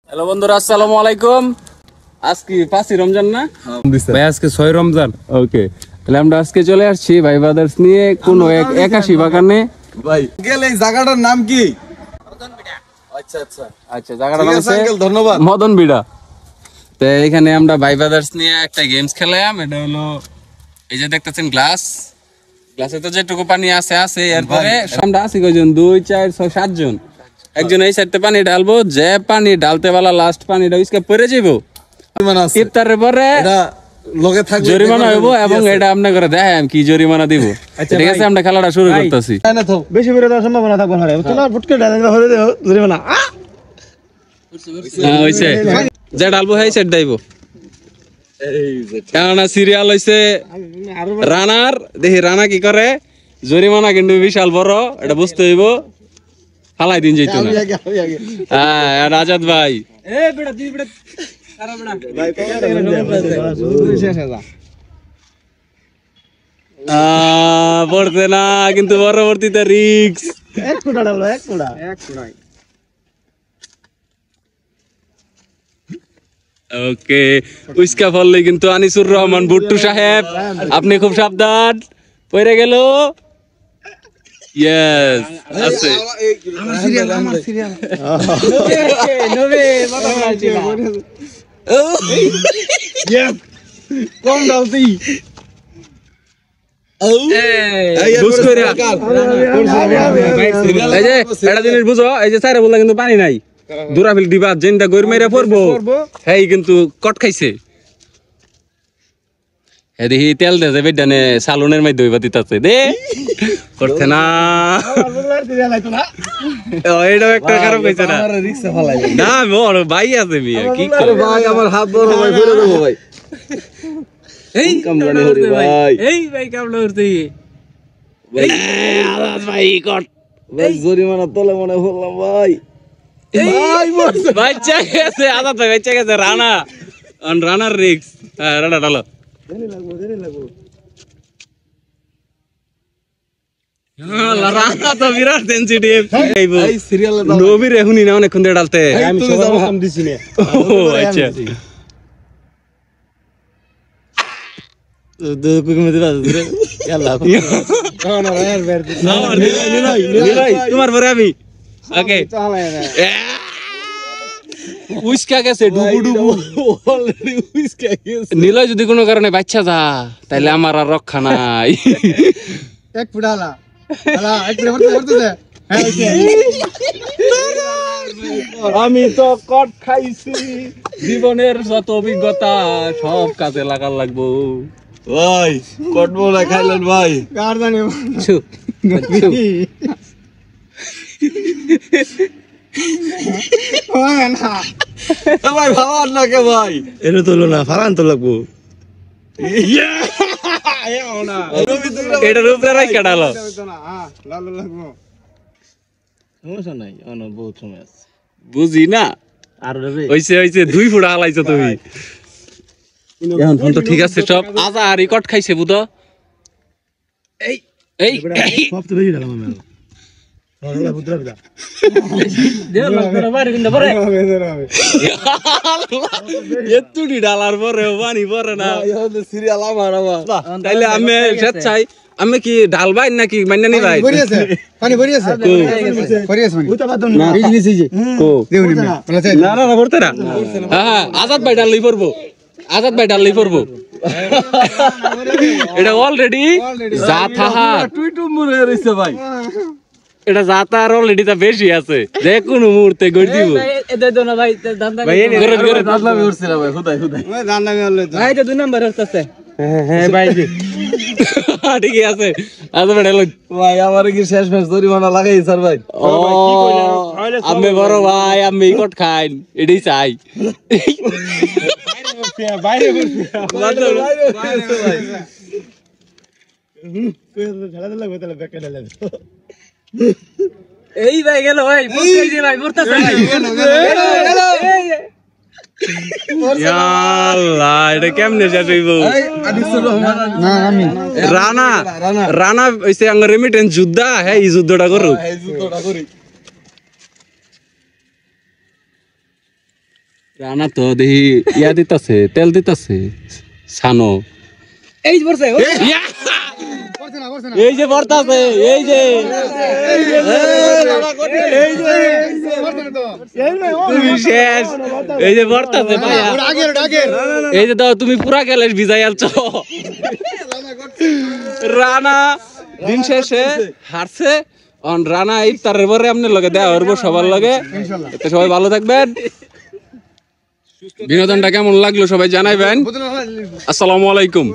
Hello বন্ধুরা, আসসালামু আলাইকুম। আজকে 5ই রমজান না ভাই? আজকে 6 রমজান। ওকে, তাহলে আমরা আজকে চলে আসছি ভাই ব্রাদার্স নিয়ে কোন এক 81 বাগানে। ভাই গেল এই জায়গাটার নাম কি? আচ্ছা আচ্ছা আচ্ছা, জায়গাটার নাম হচ্ছে ধন্যবাদ মদন বিড়া। তো এখানে আমরা ভাই ব্রাদার্স নিয়ে একটা গেমস খেলাম। এটা হলো এই যে দেখতেছেন গ্লাসে তো যেটুকু পানি আছে এরপরে আমরা আছি কয়জন, 2 4 6 7 জন। একজন এই সাইডে পানি ঢালবো, যে পানি ঢালতে বেলা লাস্ট পানিটা উইসকে পড়ে যাবো, ইফতারের পরে জরিমানা হইব এবং এটা আপনি করে দেখাম কি জরিমানা দিব। ঠিক আছে, আমরা খেলাটা শুরু করতেছি। বেশি বেরো দেওয়ার সম্ভাবনা থাকবে না, তোলা ফুটকে ঢালে হরে দেও জরিমানা। হ্যাঁ হইছে, যে ঢালবো সেই সাইড দাইবো। কারণ সিরিয়াল হইছে রানার, দেখি রানা কি করে। জরিমানা কিন্তু বিশাল বড়, এটা বুঝতে হইব। ফালাই দিন যাইতো না। হ্যাঁ আজাদ ভাই, পড়তে না কিন্তু পরবর্তীতে রিক্স। ওকে, উস্কা ফললে কিন্তু আনিসুর রহমান ভুট্টু সাহেব, আপনি খুব সাবধান, পড়ে গেল। ইয়েস আছে। কম ডালতি একটা জিনিস বুঝো, এই যে স্যারে বললা কিন্তু পানি নাই, দুরাফিল দিবা যেটা গইর মেরে পড়বো হেই কিন্তু কট খাইছে। দেখি তেল দে যে বেডানে সালুনের মধ্যে দইবা দিতাছে দে করতে না। এইটাও একটা খারাপ কইছে না, না বড় ভাই আছে মিয়া, কি করে ভাই আমার হাত বড় ভাই ফেলে দেবো ভাই। এই কামড়ানি হরি ভাই, এই ভাই কামড়া হরতে ভাই আলাদ ভাই কট ভাই জরিমানা তোলে মনে হলাম ভাই। ভাই বাচ্চা গেছে, আলাদ ভাই বাচ্চা গেছে। রানার রিক্স। হ্যাঁ রানা ডালো। রানা তো বিরাট সেনসিটিভ। এই সিরিয়ালে নবীর এখনই না অনেকক্ষণ ধরে ডালতে। আমি সবার প্রথম দিছি না। ও আচ্ছা, তোমার পরে আমি। ওকে, উস্কা গেছে ডুবু ডুবু। নিলয় যদি কোনো কারণে বাচ্চা যা, তাইলে আমার আর রক্ষা নাই। এক ফুটালা আলা এক ফুটা করতে দে। আমি তো কট খাইছি, জীবনের যত অভিজ্ঞতা সব কাজে লাগার লাগবো। ভাই কটবলা খাইলেন ভাই। কার জানি হয় না ভাই ভাবার না কে ভাই, এর তোলো না ফারান তো লাগবো। এটার উপরে রাই কাটালো। সমস্যা নাই, বহুত সময় আছে। বুঝি না, আর হইছে 2 ফুটা হালাইছো তুমি। এখন ফোন তো ঠিক আছে সব। আজা আর কট খাইছে বুঝ। এই এই সব তো বেশি দিলাম আমি। এতুডি ডালার পরে পানি পরে না। সিরিয়াল আমার আমার তাইলে আমি চাই, আমি কি ডালবাই নাকি মান্য নি ভাই? পানি ভরি আছে ভরি আছে ওটা বাদ না এই নিচে যে কো দেউনি না না না করতে না। হ্যাঁ আজাদ ভাই ডালই পড়বো, আজাদ ভাই ডালই পড়বো। এটা অলরেডি যা থাহা টুইটু মুরে রইছে ভাই। এটা যাতার অলরেডি তা বেশি আছে, যে কোনো মুহূর্তে গড় দিব ভাই। এনে করে দাদলামি উঠছে না ভাই, হুদাই হুদাই ওই জানলাম আল্লাহ ভাই, এটা 2 নাম্বার হচ্ছে। হ্যাঁ ভাই জি ঠিকই আছে। আজ বেড়ে লই ভাই আমার কি শেষ ম্যাচ জরিমানা লাগাই স্যার ভাই। ও আমি বড় ভাই, আমি কট খাইন এটাই চাই। বাইরে এই ভাই গেল ভাই, পড়তেছে ভাই, পড়তেছে ভাই। আল্লাহ, এটা কেমনে যাইবো? না আমি রানা হইছে আঙ্গ রেমিটেন্স যোদ্ধা। হ্যাঁ, এই যুদ্ধটা করুক। রানা তো দেখি ইয়া দিতাছে তেল দিতাছে সানো এই যে পড়ছে ইয়া! পড়ছে না এই যে বর্তাছে এই যে পড়ছে না তো তুমি শেষ এই যে বর্তাছে ভাইয়া ওটা আগে এই যে দাও তুমি পুরা গেলেস ভিজাই আলছো রানা দিন শেষে হারছে অন রানা ইফতারের পরে আপনার লগে দেওয়া হইব সবার লগে এতে সবাই ভালো থাকবেন বিনোদনটা কেমন লাগলো সবাই জানাইবেন আসসালামু আলাইকুম